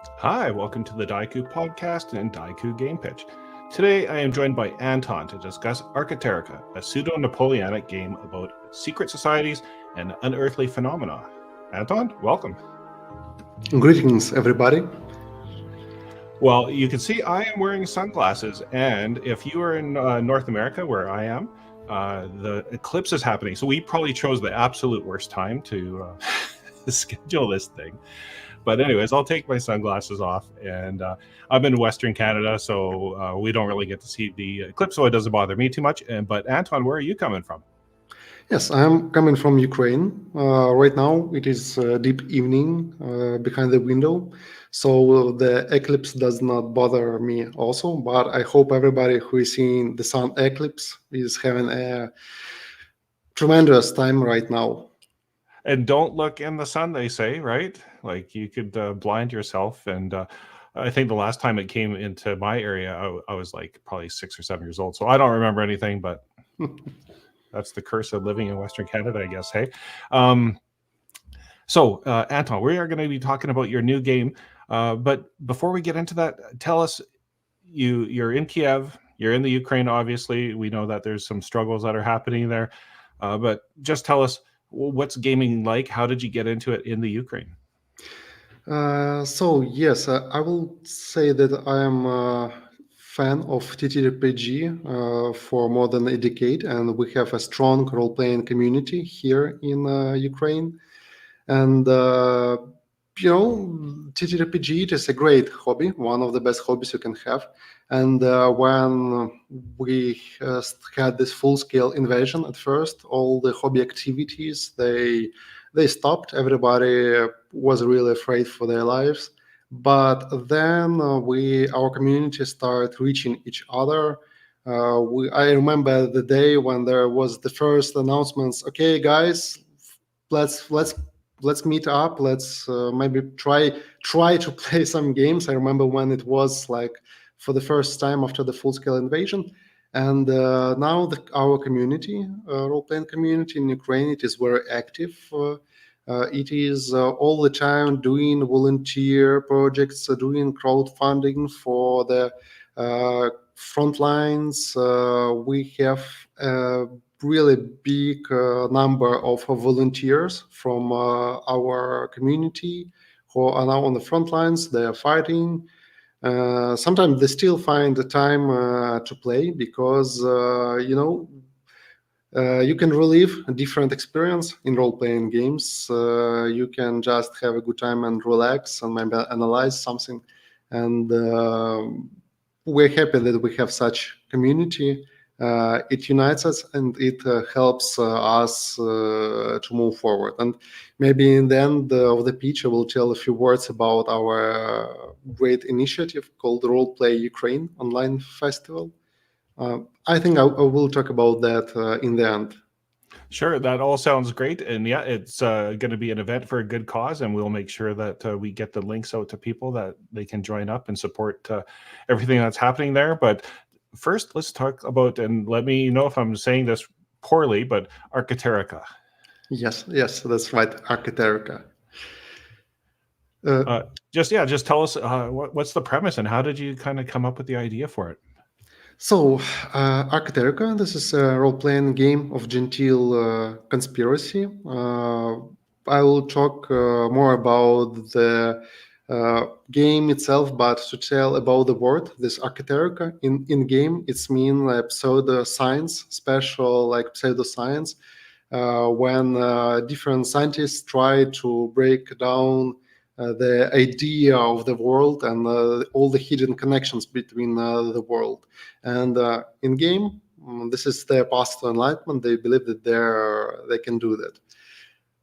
Hi, welcome to the Daiku podcast and Daiku Game Pitch. Today I am joined by Anton to discuss Archeterica, a pseudo-Napoleonic game about secret societies and unearthly phenomena. Anton, welcome. Greetings, everybody. Well, you can see I am wearing sunglasses, and if you are in North America, where I am, the eclipse is happening. So we probably chose the absolute worst time to schedule this thing. But anyways, I'll take my sunglasses off, and I'm in Western Canada, so we don't really get to see the eclipse, so it doesn't bother me too much. But Anton, where are you coming from? Yes, I'm coming from Ukraine. Right now, it is deep evening behind the window, so the eclipse does not bother me also. But I hope everybody who is seeing the sun eclipse is having a tremendous time right now. And don't look in the sun, they say, right? Like you could blind yourself. And I think the last time it came into my area, I was like probably 6 or 7 years old. So I don't remember anything, but that's the curse of living in Western Canada, I guess. Hey. So, Anton, we are going to be talking about your new game. But before we get into that, tell us, you're in Kiev, you're in the Ukraine, obviously. We know that there's some struggles that are happening there. But just tell us, what's gaming like? How did you get into it in the Ukraine? Yes, I will say that I am a fan of TTRPG for more than a decade, and we have a strong role-playing community here in Ukraine. And TTRPG it is a great hobby, one of the best hobbies you can have. And when we had this full-scale invasion at first, all the hobby activities they stopped. Everybody was really afraid for their lives. But then our community started reaching each other. I remember the day when there was the first announcements. Okay, guys, let's meet up. Let's maybe try to play some games. I remember when it was like for the first time after the full scale invasion. And now our community, role-playing community in Ukraine, it is very active. It is all the time doing volunteer projects, doing crowdfunding for the front lines. We have a really big number of volunteers from our community who are now on the front lines. They are fighting. Sometimes they still find the time to play because you can relive a different experience in role-playing games. You can just have a good time and relax and maybe analyze something. And we're happy that we have such community. It unites us and it helps us to move forward. And maybe in the end of the pitch, I will tell a few words about our great initiative called Roleplay Ukraine Online Festival. I think I will talk about that in the end. Sure, that all sounds great. And yeah, it's going to be an event for a good cause. And we'll make sure that we get the links out to people that they can join up and support everything that's happening there. But first, let's talk about, and let me know if I'm saying this poorly, but Archeterica. Yes, that's right, Archeterica. Just tell us what's the premise and how did you kind of come up with the idea for it? Archeterica, this is a role-playing game of genteel conspiracy. I will talk more about the game itself, but to tell about the word, this Archeterica in game, it's mean like pseudo-science, special like pseudoscience, when different scientists try to break down the idea of the world and all the hidden connections between the world. And in game, this is their path to enlightenment. They believe that they can do that.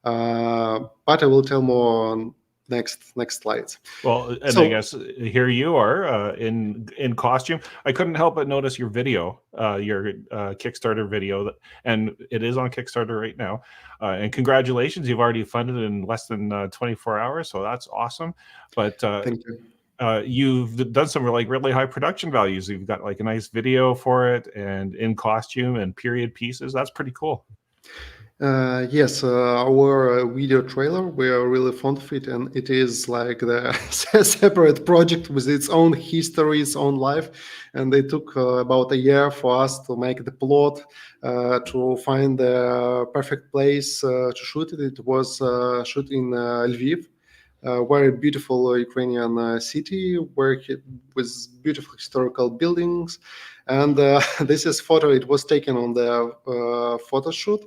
But I will tell more on next slides. Well, and I guess here you are in costume. I couldn't help but notice your video, your Kickstarter video, and it is on Kickstarter right now. And congratulations, you've already funded in less than 24 hours, so that's awesome. But thank you. You've done some like really high production values. You've got like a nice video for it, and in costume and period pieces. That's pretty cool. Yes, our video trailer, we are really fond of it, and it is like the separate project with its own history, its own life. And they took about a year for us to make the plot, to find the perfect place to shoot it. It was shot in Lviv, very beautiful Ukrainian city with beautiful historical buildings. And this is photo. It was taken on the photo shoot,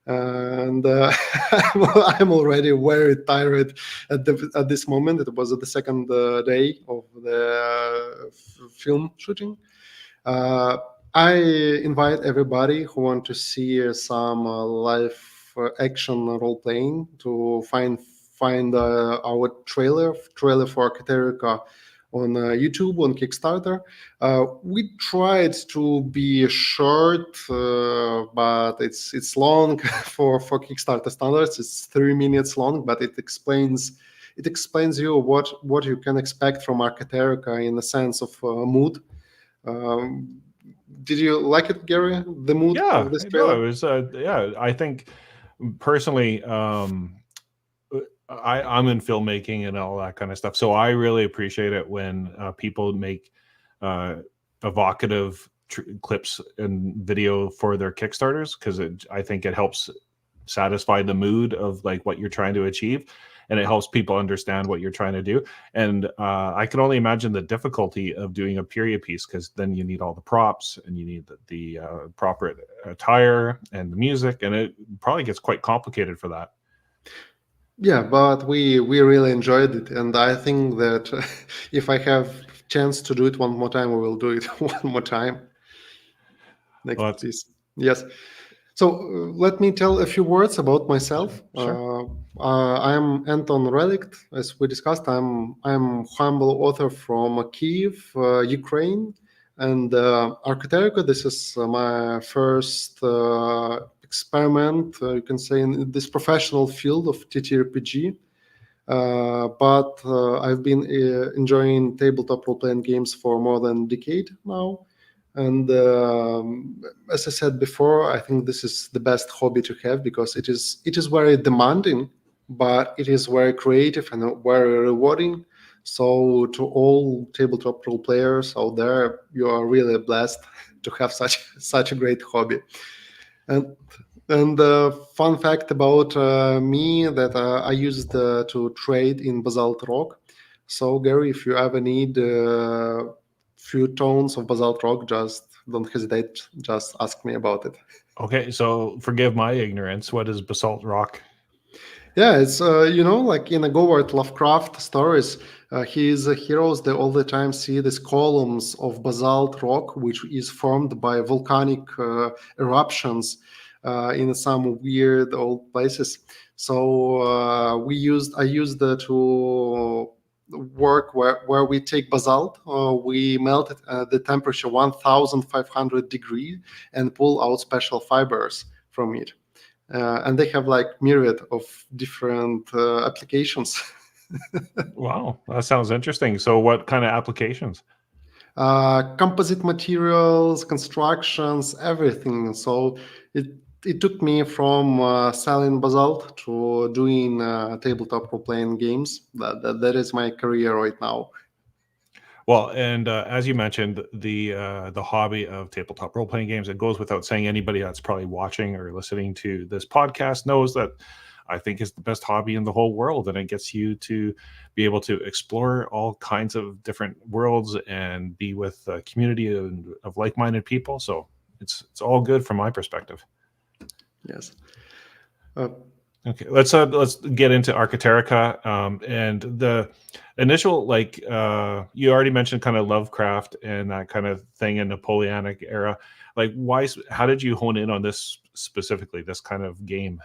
and I'm already very tired at this moment. It was the second day of the film shooting. Uh, I invite everybody who want to see some live action role playing to find our trailer for Archeterica on YouTube, on Kickstarter. We tried to be short, but it's long for Kickstarter standards. It's 3 minutes long, but it explains you what you can expect from Archeterica in the sense of mood. Um, did you like it, Gary? The mood Yeah, of this no, it trailer? was. Yeah, I think personally, I'm in filmmaking and all that kind of stuff, so I really appreciate it when people make uh, evocative clips and video for their Kickstarters, because I think it helps satisfy the mood of like what you're trying to achieve, and it helps people understand what you're trying to do. And I can only imagine the difficulty of doing a period piece, because then you need all the props and you need the proper attire and the music, and it probably gets quite complicated for that. Yeah, but we really enjoyed it, and I think that if I have chance to do it one more time, we will do it one more time. Next, Well, that's please. Yes. So let me tell a few words about myself. sure. I am Anton Relict. As we discussed, I'm humble author from Kiev, Ukraine, and Archeterica. This is my first experiment, you can say, in this professional field of TTRPG. But I've been enjoying tabletop role-playing games for more than a decade now. And as I said before, I think this is the best hobby to have because it is very demanding, but it is very creative and very rewarding. So to all tabletop role players out there, you are really blessed to have such a great hobby. And fun fact about me that I used to trade in Basalt Rock. So Gary, if you ever need few tones of Basalt Rock, just don't hesitate. Just ask me about it. Okay, so forgive my ignorance. What is basalt rock? Yeah, it's like in the Говard Lovecraft stories, his heroes they all the time see these columns of basalt rock, which is formed by volcanic eruptions in some weird old places. So I used to work where we take basalt, we melt it at the temperature 1,500 degrees and pull out special fibers from it, and they have like myriad of different applications. Wow, that sounds interesting. So, what kind of applications? Composite materials, constructions, everything. So it it took me from selling basalt to doing tabletop role-playing games. That is my career right now. Well, and as you mentioned, the hobby of tabletop role playing games, it goes without saying. Anybody that's probably watching or listening to this podcast knows that I think is the best hobby in the whole world, and it gets you to be able to explore all kinds of different worlds and be with a community of like minded people. So it's all good from my perspective. Yes. Uh, Okay, let's get into Archeterica, and the initial you already mentioned kind of Lovecraft and that kind of thing in Napoleonic era. Like, how did you hone in on this specifically, this kind of game?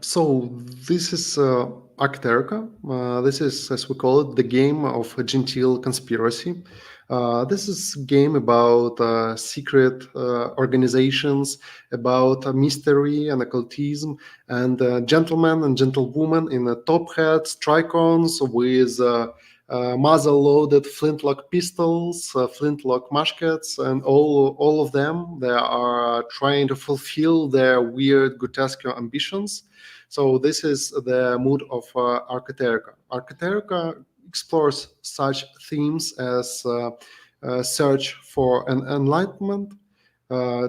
so this is Archeterica. This is, as we call it, the game of a genteel conspiracy. This is a game about secret organizations, about mystery and occultism, and gentlemen and gentlewomen in top hats, tricons with muzzle-loaded flintlock pistols, flintlock muskets, and all of them, they are trying to fulfill their weird, grotesque ambitions. So this is the mood of Archeterica. Archeterica explores such themes as search for an enlightenment, uh,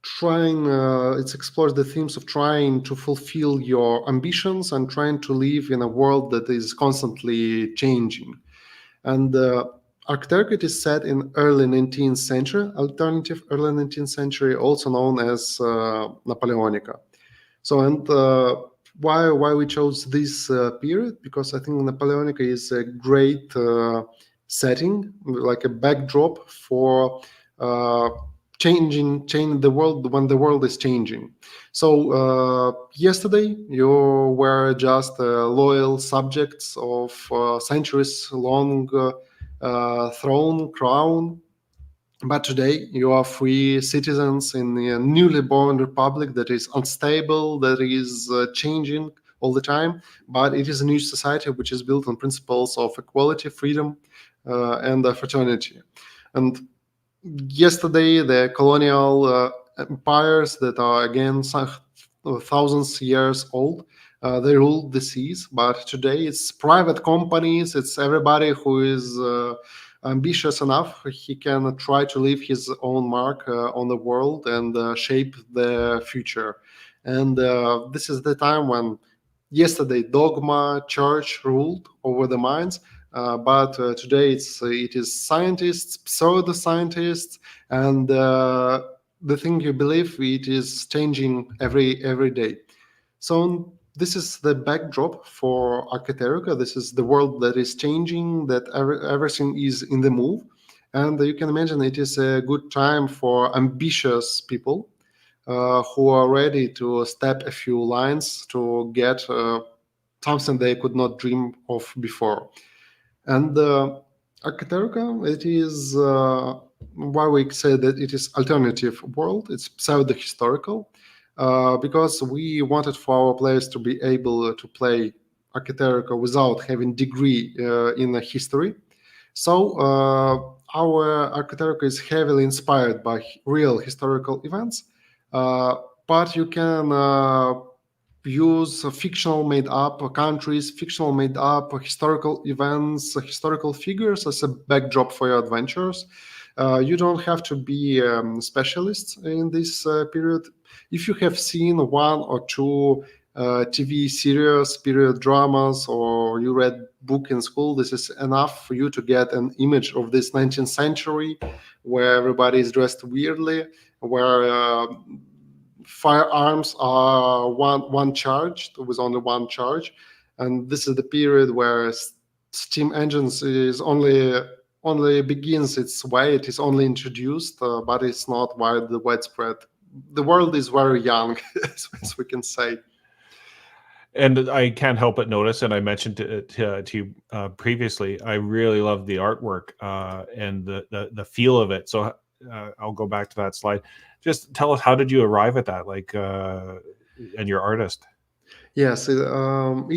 it explores the themes of trying to fulfill your ambitions and trying to live in a world that is constantly changing. And Archeterica is set in early 19th century, alternative early 19th century, also known as Napoleonica. So, and why we chose this period? Because I think Napoleonica is a great setting, like a backdrop for change the world when the world is changing. So yesterday you were just loyal subjects of centuries-long throne crown, but today you are free citizens in a newly born republic that is unstable, that is changing all the time. But it is a new society which is built on principles of equality, freedom, and fraternity. And yesterday, the colonial empires that are again thousands years old, they ruled the seas. But today, it's private companies. It's everybody who is ambitious enough. He can try to leave his own mark on the world and shape the future. And this is the time when yesterday dogma, church ruled over the minds. But today it is scientists, pseudo scientists, and the thing you believe, it is changing every day. So this is the backdrop for Archeterica. This is the world that is changing, that everything is in the move, and you can imagine it is a good time for ambitious people who are ready to step a few lines to get something they could not dream of before. And Archeterica, it is why we say that it is alternative world. It's pseudo-historical because we wanted for our players to be able to play Archeterica without having degree in history. So our Archeterica is heavily inspired by real historical events, but you can use fictional made up countries, fictional made up historical events, historical figures as a backdrop for your adventures. You don't have to be specialists in this period. If you have seen one or two TV series, period dramas, or you read book in school, this is enough for you to get an image of this 19th century where everybody is dressed weirdly, where firearms are one charged with only one charge, and this is the period where steam engines is only begins its way. It is only introduced, but it's not widespread. The world is very young, as we can say. And I can't help but notice, and I mentioned to you previously, I really love the artwork and the feel of it. So I'll go back to that slide. Just tell us, how did you arrive at that, like, and your artist? Yes, it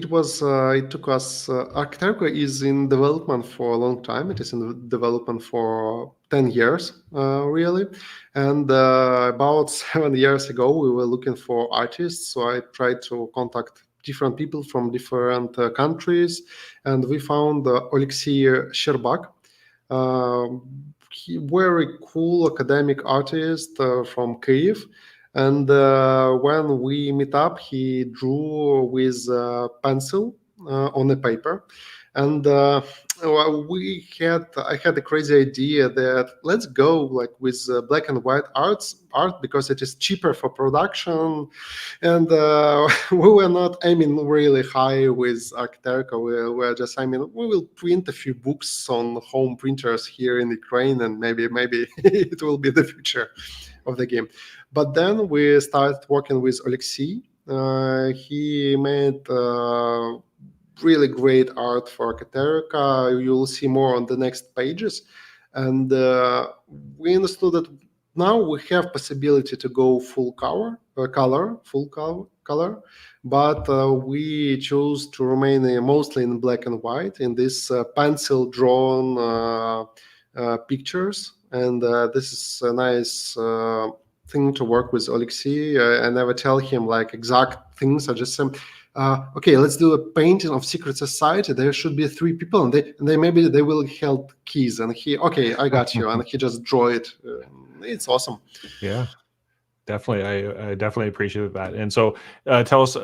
was. It took us. Archeterica is in development for a long time. It is in development for 10 years, really. And about 7 years ago, we were looking for artists. So I tried to contact different people from different countries, and we found Alexei Sherbak. Very cool academic artist from Kyiv. And when we meet up, he drew with pencil on a paper. And I had a crazy idea that let's go like with black and white art because it is cheaper for production. And we were not aiming really high with Archeterica. We were just aiming, we will print a few books on home printers here in Ukraine, and maybe it will be the future of the game. But then we started working with Alexei. He made really great art for Archeterica. You'll see more on the next pages. And we understood that now we have possibility to go full color, color, but we chose to remain mostly in black and white in this pencil drawn pictures, and this is a nice thing to work with Alexei. I never tell him like exact things. I just say, okay, let's do a painting of secret society. There should be 3 people, and they maybe they will hold keys. And he, okay, I got you, and he just draw it. It's awesome. Yeah, definitely. I definitely appreciate that. And so, tell us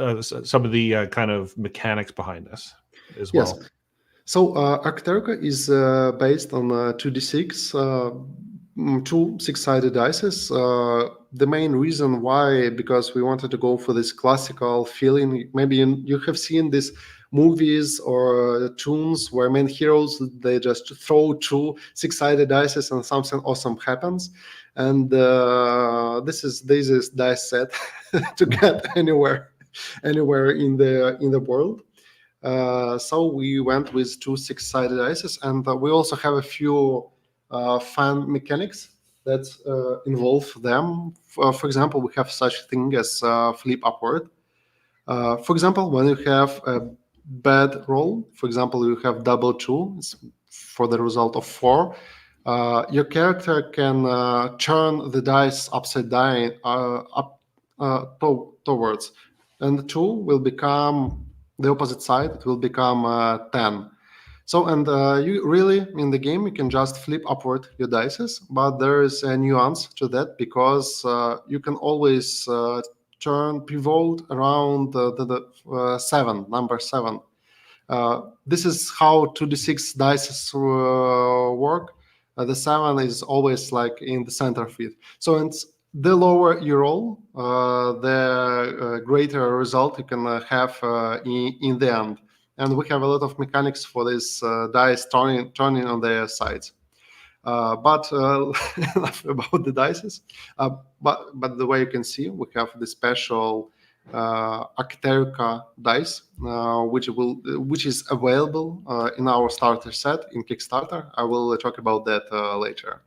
some of the kind of mechanics behind this as well. Yes. So Archeterica is based on 2d6, 2 6-sided dices. The main reason why, because we wanted to go for this classical feeling. Maybe you have seen these movies or tunes where main heroes, they just throw 2 6-sided dices and something awesome happens. And this is dice set to get anywhere in the world. So we went with 2 6-sided dices, and we also have a few fun mechanics that involve them. For example, we have such thing as flip upward. For example, when you have a bad roll, for example, you have double 2 for the result of 4. Your character can turn the dice upside down towards, and the 2 will become the opposite side. It will become 10. So, and you really, in the game, you can just flip upward your dices, but there is a nuance to that, because you can always pivot around the 7, number 7. This is how 2d6 dice work. The 7 is always like in the center of it. So it's the lower you roll, the greater result you can have in the end. And we have a lot of mechanics for this dice turning on their sides. But enough about the dices. But the way you can see, we have the special Archeterica dice, which is available in our starter set in Kickstarter. I will talk about that later.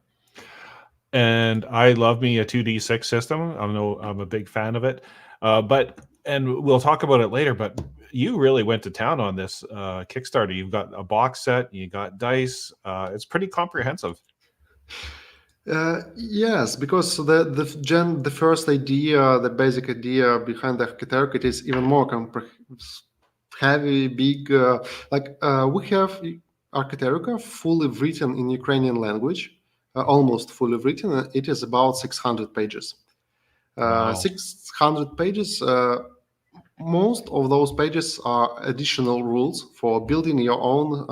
And I love me a 2d6 system. I'm a big fan of it. And we'll talk about it later, but you really went to town on this Kickstarter. You've got a box set, you got dice. It's pretty comprehensive. Yes, because the first idea, the basic idea behind the Archeterica, it is even more heavy, big. We have Archeterica fully written in Ukrainian language, almost fully written. It is about 600 pages. Wow. 600 pages. Most of those pages are additional rules for building your own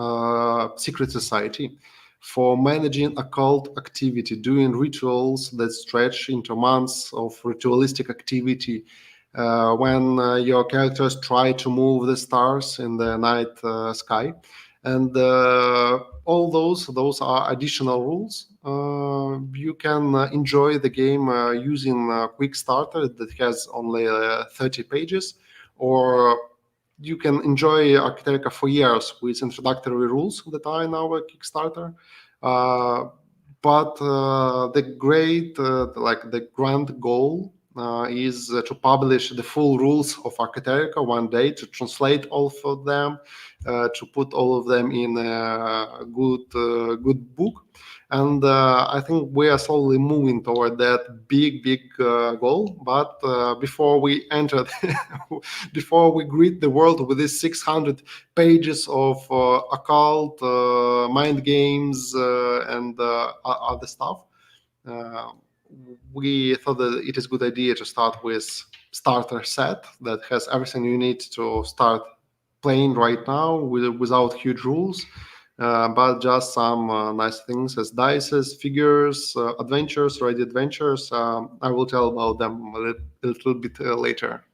secret society, for managing occult activity, doing rituals that stretch into months of ritualistic activity, when your characters try to move the stars in the night sky. And all those are additional rules. You can enjoy the game using a quick starter that has only 30 pages, or you can enjoy Archeterica for years with introductory rules that are in our Kickstarter. But the grand goal is to publish the full rules of Archeterica one day, to translate all of them, to put all of them in a good book. And I think we are slowly moving toward that big goal. But before we entered, before we greet the world with these 600 pages of occult, mind games, and other stuff, we thought that it is a good idea to start with starter set that has everything you need to start playing right now without huge rules. But just some nice things as dices, figures, adventures, ready adventures. I will tell about them a little bit later.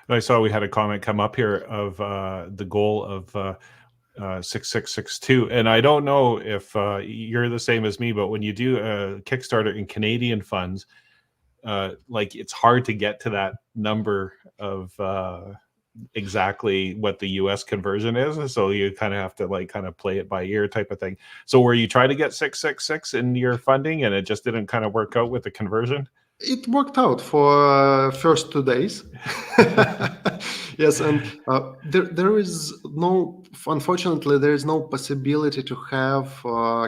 I saw we had a comment come up here of the goal of 6662, and I don't know if you're the same as me, but when you do a Kickstarter in Canadian funds, like it's hard to get to that number of exactly what the US conversion is, so you kind of have to kind of play it by ear type of thing. So were you trying to get 666 in your funding and it just didn't kind of work out with the conversion? It worked out for first 2 days. Yes, and there is no, unfortunately, there is no possibility to have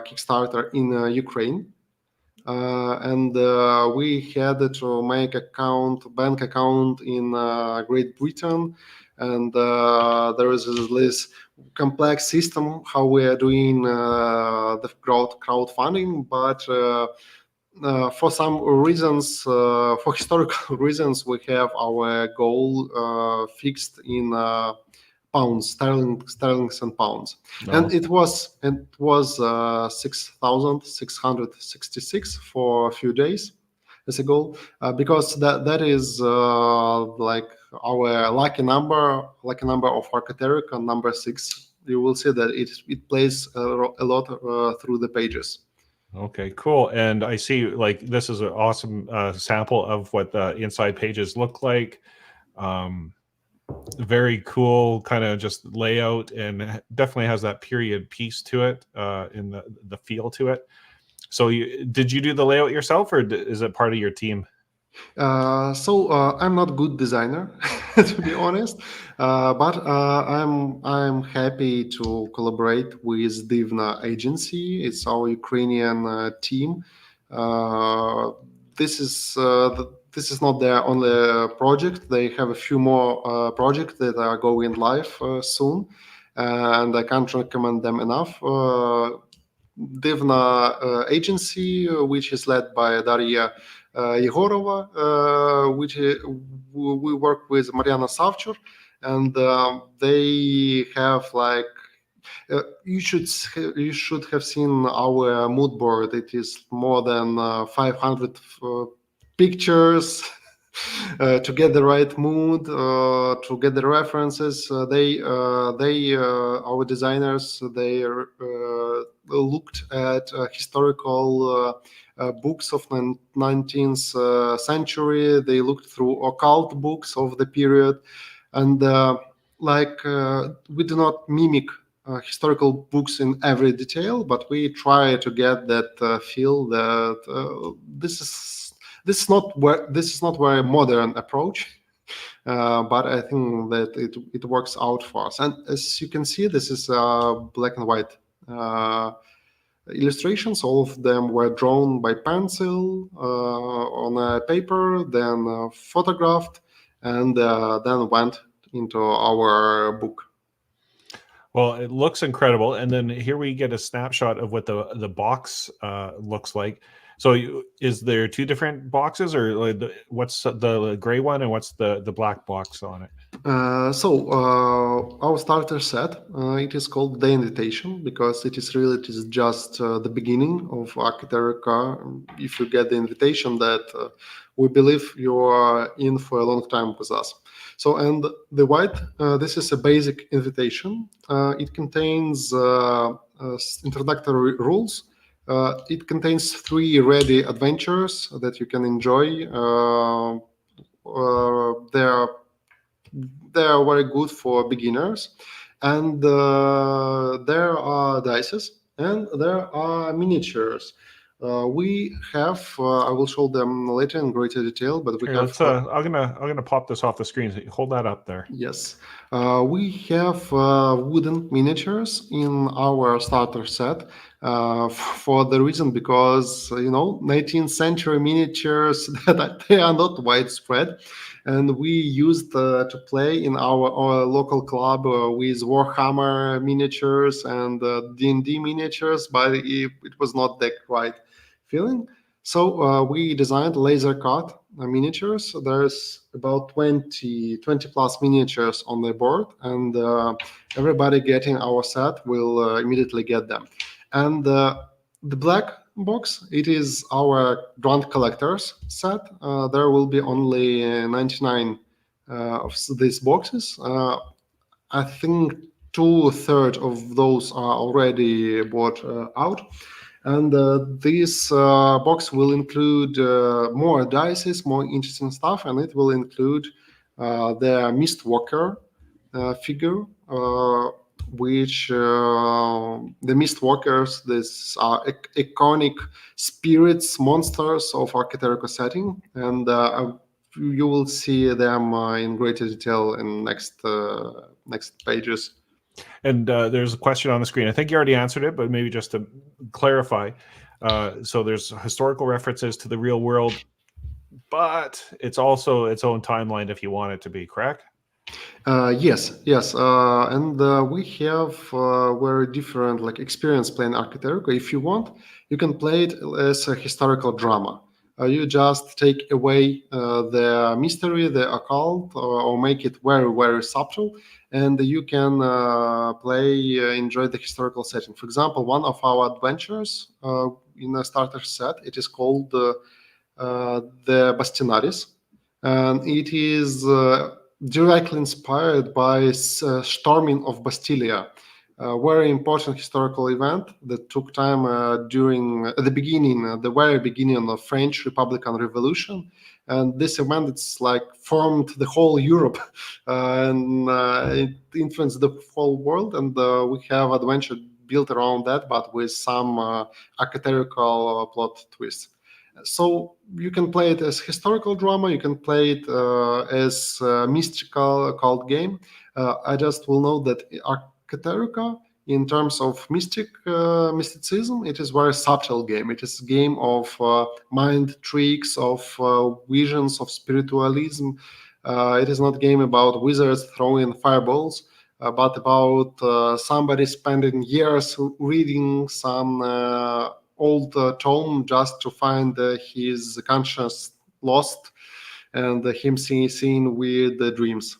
Kickstarter in Ukraine. And we had to make bank account in Great Britain, and there is this complex system how we are doing the crowdfunding, but for some reasons, for historical reasons, we have our goal fixed in pounds, sterlings and pounds, and No. it was 6,666 for a few days as a goal, because that is like our lucky number of Archeterica, number 6. You will see that it plays a lot through the pages. Okay, cool. And I see like this is an awesome sample of what the inside pages look like. Very cool kind of just layout, and definitely has that period piece to it in the feel to it. So did you do the layout yourself, or is it part of your team? I'm not good designer, to be honest, but I'm happy to collaborate with Divna agency. It's our Ukrainian team. Uh, this is not their only project. They have a few more projects that are going live soon, and I can't recommend them enough. Divna agency, which is led by Daria Yegorova, which we work with Mariana Savchur, and they have like you should have seen our mood board. It is more than 500 pictures. To get the right mood, to get the references, our designers, they looked at historical books of 19th century. They looked through occult books of the period, and we do not mimic historical books in every detail, but we try to get that feel that this is not very modern approach, but I think that it works out for us. And as you can see, this is black and white illustrations. All of them were drawn by pencil on a paper, then photographed, and then went into our book. Well, it looks incredible, and then here we get a snapshot of what the box looks like. So, is there two different boxes, or like what's the gray one and what's the black box on it? Our starter set, it is called The Invitation, because it is just the beginning of Archeterica. If you get the invitation, that we believe you are in for a long time with us. So, and the white, this is a basic invitation. It contains introductory rules. It contains 3 ready adventures that you can enjoy. They are very good for beginners, and there are dices and there are miniatures. We have I will show them later in greater detail, but we Here, have I'm gonna pop this off the screen. Hold that up there. yes, we have wooden miniatures in our starter set for the reason because 19th century miniatures that they are not widespread, and we used to play in our local club with Warhammer miniatures and D&D miniatures, but it was not the right feeling. So we designed laser cut miniatures. There's about 20 plus miniatures on the board, and everybody getting our set will immediately get them. And the black box, it is our Grand Collectors set. There will be only 99 of these boxes. I think 2/3 of those are already bought out. And this box will include more dices, more interesting stuff, and it will include the Mistwalker figure. which the Mistwalkers, these are iconic spirits, monsters of Archeterica setting, and you will see them in greater detail in next pages. And there's a question on the screen. I think you already answered it, but maybe just to clarify. So there's historical references to the real world, but it's also its own timeline if you want it to be, correct? Yes, yes, and we have very different like experience playing Archeterica. If you want, you can play it as a historical drama. You just take away the mystery, the occult, or make it very, very subtle, and you can enjoy the historical setting. For example, one of our adventures in a starter set, it is called the Bastinaris, and it is directly inspired by storming of Bastilia, a very important historical event that took time during the beginning, the very beginning of the French Republican Revolution. And this event, it's like formed the whole Europe, and it influenced the whole world. And we have adventure built around that, but with some archetypical plot twists. So you can play it as historical drama. You can play it as a mystical occult game. I just will note that Archeterica, in terms of mysticism, it is very subtle game. It is a game of mind tricks, of visions, of spiritualism. It is not a game about wizards throwing fireballs, but about somebody spending years reading some old tome just to find his conscience lost and him seeing weird dreams.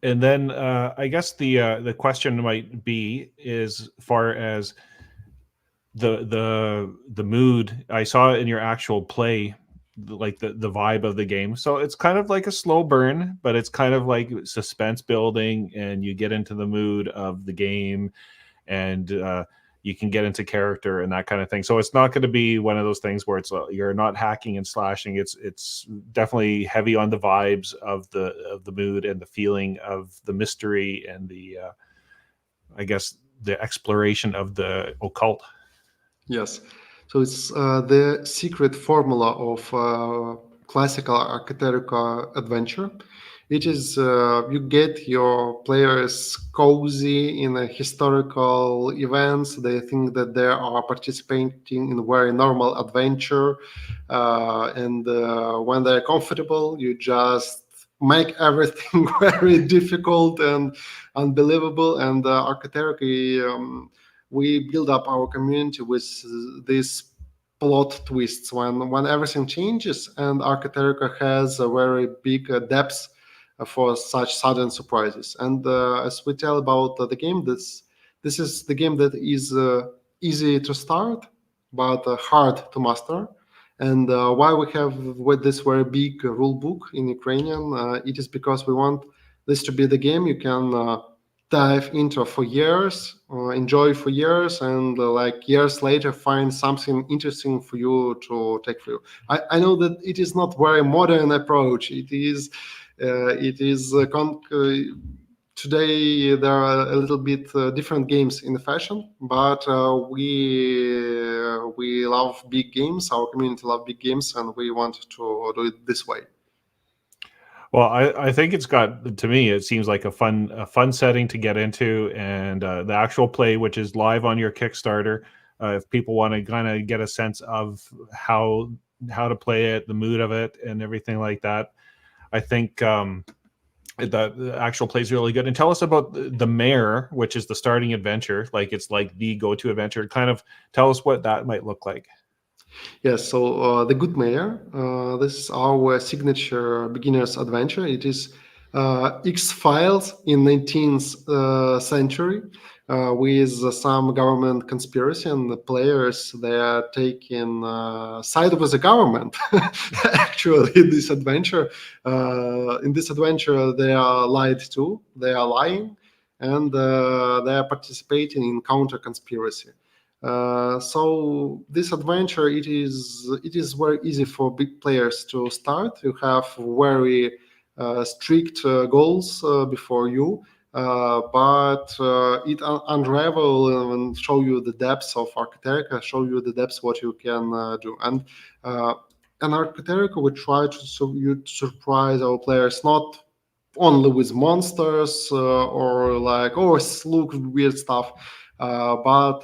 And then I guess the question might be as far as the mood. I saw in your actual play, like the vibe of the game. So it's kind of like a slow burn, but it's kind of like suspense building, and you get into the mood of the game, and you can get into character and that kind of thing. So it's not going to be one of those things where it's you're not hacking and slashing. It's definitely heavy on the vibes of the mood and the feeling of the mystery and the I guess the exploration of the occult. Yes. So it's the secret formula of classical Archeterica adventure. It is you get your players cozy in a historical events. They think that they are participating in a very normal adventure, and when they're comfortable, you just make everything very difficult and unbelievable. And Archeterica, we build up our community with these plot twists when everything changes, and Archeterica has a very big depth for such sudden surprises. And as we tell about the game, this is the game that is easy to start but hard to master. And why we have with this very big rule book in Ukrainian, it is because we want this to be the game you can dive into for years, enjoy for years, and like years later find something interesting for you to take for you. I know that it is not very modern approach. Today there are a little bit different games in the fashion, but we love big games. Our community love big games, and we want to do it this way. Well, I think it's got, to me, it seems like a fun setting to get into, and the actual play, which is live on your Kickstarter. If people want to kind of get a sense of how to play it, the mood of it, and everything like that, I think the actual play is really good. And tell us about the Mare, which is the starting adventure. Like it's like the go-to adventure. Kind of tell us what that might look like. Yes, so the Good Mayor, this is our signature beginner's adventure. It is X-Files in 19th century with some government conspiracy, and the players, they are taking side with the government. Actually, in this adventure, they are lied to, they are lying, and they are participating in counter conspiracy. So this adventure, it is very easy for big players to start. You have very strict goals before you. but it unravel and show you the depths of Archeterica, show you the depths what you can do. And in Archeterica, we try to surprise our players not only with monsters or like, oh, look, weird stuff, but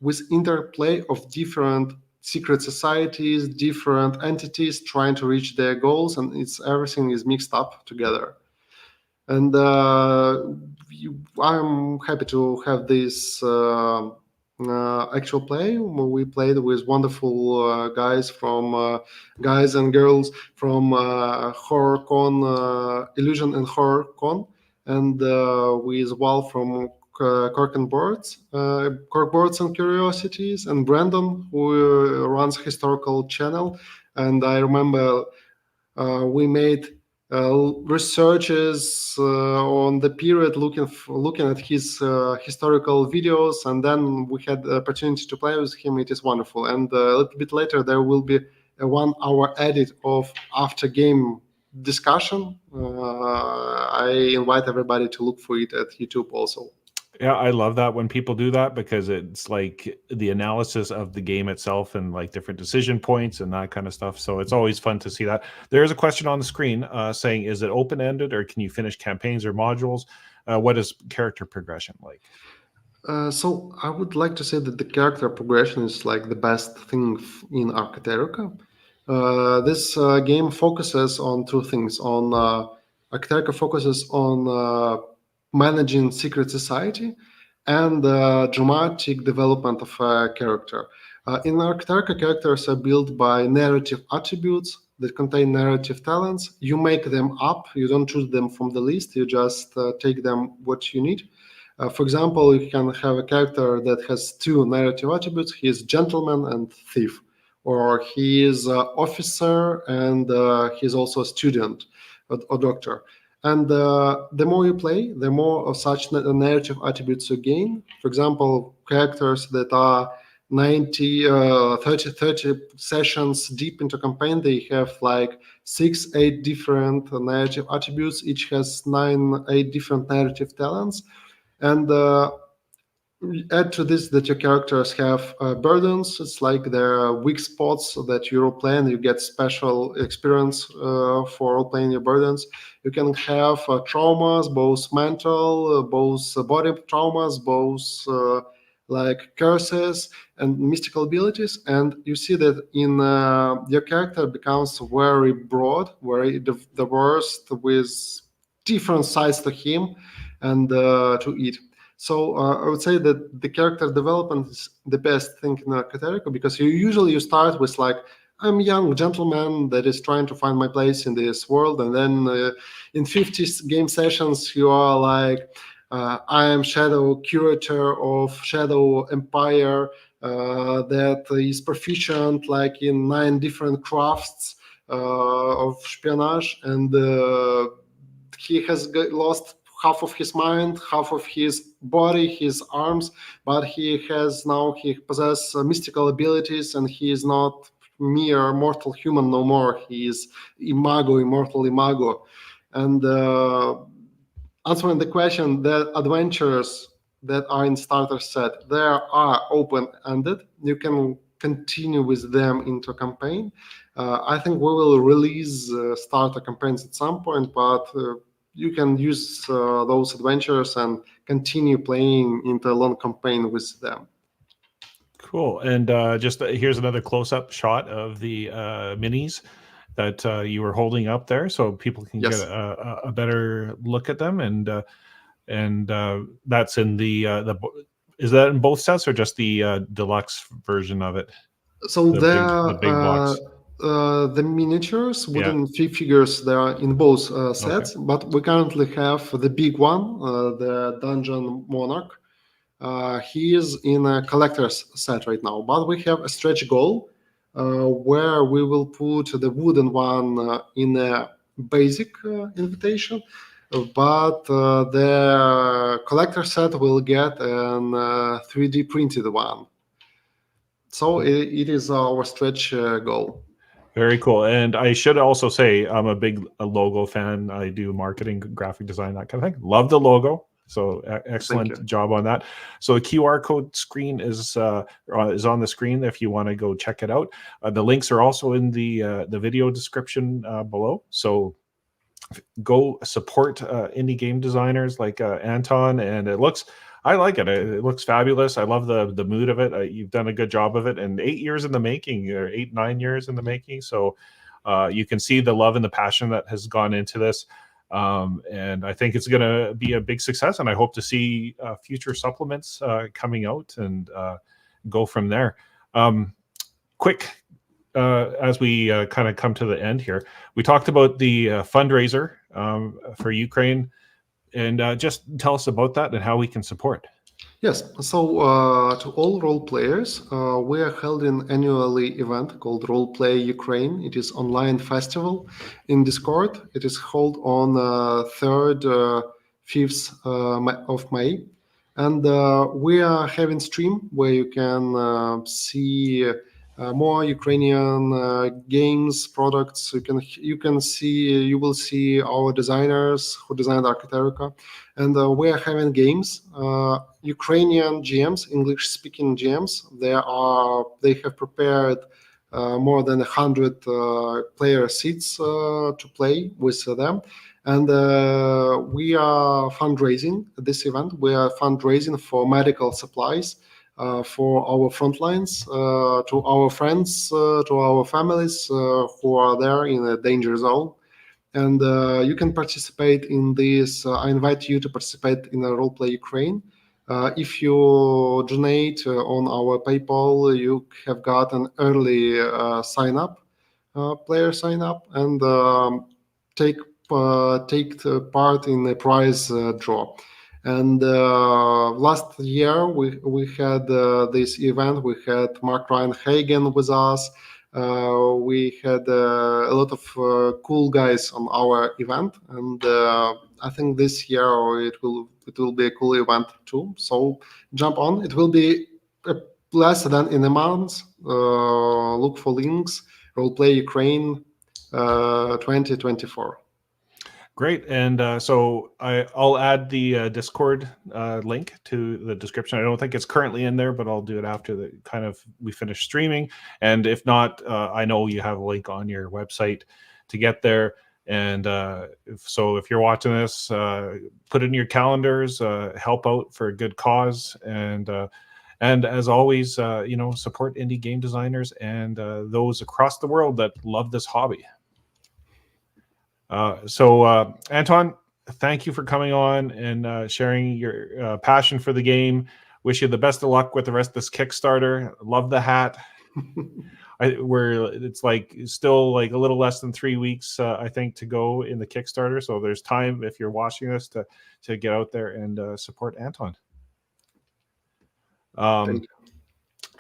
with interplay of different secret societies, different entities trying to reach their goals, and everything is mixed up together. And I'm happy to have this actual play. We played with wonderful guys and girls from HorrorCon, Illusion and HorrorCon, and with Val from Cork Boards and Curiosities, and Brandon, who runs historical channel. And I remember we made researches on the period, looking at his historical videos, and then we had the opportunity to play with him. It is wonderful. And a little bit later, there will be a 1-hour edit of after game discussion. I invite everybody to look for it at YouTube also. Yeah, I love that when people do that, because it's like the analysis of the game itself and like different decision points and that kind of stuff. So it's always fun to see that. There is a question on the screen saying, is it open-ended or can you finish campaigns or modules? What is character progression like? So I would like to say that the character progression is like the best thing in Archeterica. This game focuses on two things. Archeterica focuses on managing secret society and dramatic development of a character. In Archeterica, characters are built by narrative attributes that contain narrative talents. You make them up. You don't choose them from the list. You just take them what you need. For example, you can have a character that has two narrative attributes. He is gentleman and thief, or he is officer and he's also a student or doctor. And the more you play, the more of such narrative attributes you gain. For example, characters that are 30 sessions deep into campaign, they have like 6-8 different narrative attributes. Each has 9-8 different narrative talents. And add to this that your characters have burdens. It's like their weak spots that you role play, and you get special experience for role playing your burdens. You can have traumas, both mental, both body traumas, both like curses and mystical abilities. And you see that in your character becomes very broad, very diverse, with different sides to him and to it. So I would say that the character development is the best thing in Archeterica, because you start with like, I'm a young gentleman that is trying to find my place in this world, and then in 50 game sessions you are like, I am Shadow Curator of Shadow Empire that is proficient like in 9 different crafts of espionage, and he has lost half of his mind, half of his body, his arms, but he possesses mystical abilities, and he is not mere mortal human no more. He is Imago, immortal Imago. And answering the question, the adventures that are in starter set, they are open-ended. You can continue with them into a campaign. I think we will release starter campaigns at some point, but you can use those adventures and continue playing into a long campaign with them. Cool. And just here's another close-up shot of the minis that you were holding up there, so people can get a better look at them. And that's in the is that in both sets or just the deluxe version of it? So the big box. The miniatures, wooden figures, they are in both sets, Okay. but we currently have the big one, the Dungeon Monarch. He is in a collector's set right now, but we have a stretch goal where we will put the wooden one in a basic invitation, but the collector set will get an 3D printed one. So it is our stretch goal. Very cool. And I should also say I'm a big logo fan. I do marketing, graphic design, that kind of thing. Love the logo. So excellent job on that. So the QR code screen is on the screen if you want to go check it out. The links are also in the video description below. So go support indie game designers like Anton, and I like it. It looks fabulous. I love the mood of it. You've done a good job of it, and 8 years in the making, or 9 years in the making. So you can see the love and the passion that has gone into this. And I think it's going to be a big success, and I hope to see future supplements coming out and go from there. Quick, as we kind of come to the end here, we talked about the fundraiser for Ukraine, and just tell us about that and how we can support. Yes, so to all role players, we are holding annually event called Roleplay Ukraine. It is online festival in Discord. It is held on 3rd, 5th of May. And we are having stream where you can see more Ukrainian games, products. You will see our designers who designed Archeterica, and we are having games. Ukrainian GMs, English-speaking GMs. They have prepared more than 100 player seats to play with them. And we are fundraising at this event. We are fundraising for medical supplies for our front lines, to our friends, to our families who are there in a danger zone. And you can participate in this. I invite you to participate in a Roleplay Ukraine. If you donate on our PayPal, you have got an early player sign up, and take part in a prize draw. And last year we had this event. We had Mark Ryan Hagen with us. We had a lot of cool guys on our event, and I think this year it will be a cool event too. So jump on. It will be less than in a month. Look for links. Roleplay Ukraine 2024. Great. And so I'll add the Discord link to the description. I don't think it's currently in there, but I'll do it after we finish streaming. And if not, I know you have a link on your website to get there. And if you're watching this, put it in your calendars, help out for a good cause. And as always, support indie game designers and those across the world that love this hobby. Anton, thank you for coming on and sharing your passion for the game. Wish you the best of luck with the rest of this Kickstarter. Love the hat. It's still a little less than 3 weeks, I think, to go in the Kickstarter. So there's time, if you're watching this, to get out there and support Anton. Thank you.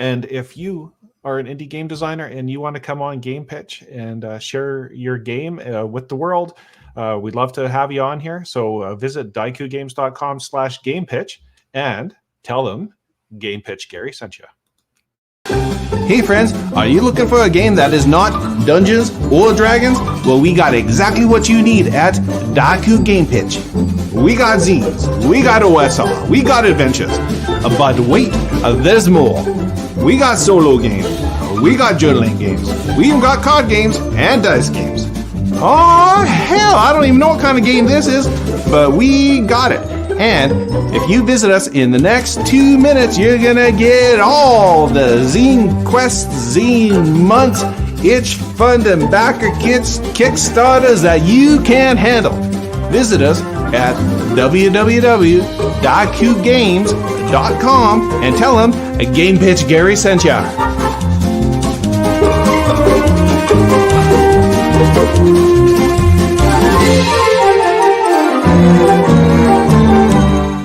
And if you are an indie game designer and you want to come on Game Pitch and share your game with the world, we'd love to have you on here. So visit daikugames.com/gamepitch and tell them Game Pitch Gary sent you. Hey friends, are you looking for a game that is not Dungeons or Dragons? Well, we got exactly what you need at Daiku Game Pitch. We got zines, we got OSR, we got adventures. But wait, there's more. We got solo games, we got journaling games, we even got card games and dice games. Oh hell, I don't even know what kind of game this is, but we got it. And if you visit us in the next 2 minutes, you're gonna get all the zine quests, zine months, itch fund and backer kits, Kickstarters that you can handle. Visit us at www.daikugames.com and tell them a Game Pitch Gary sent ya.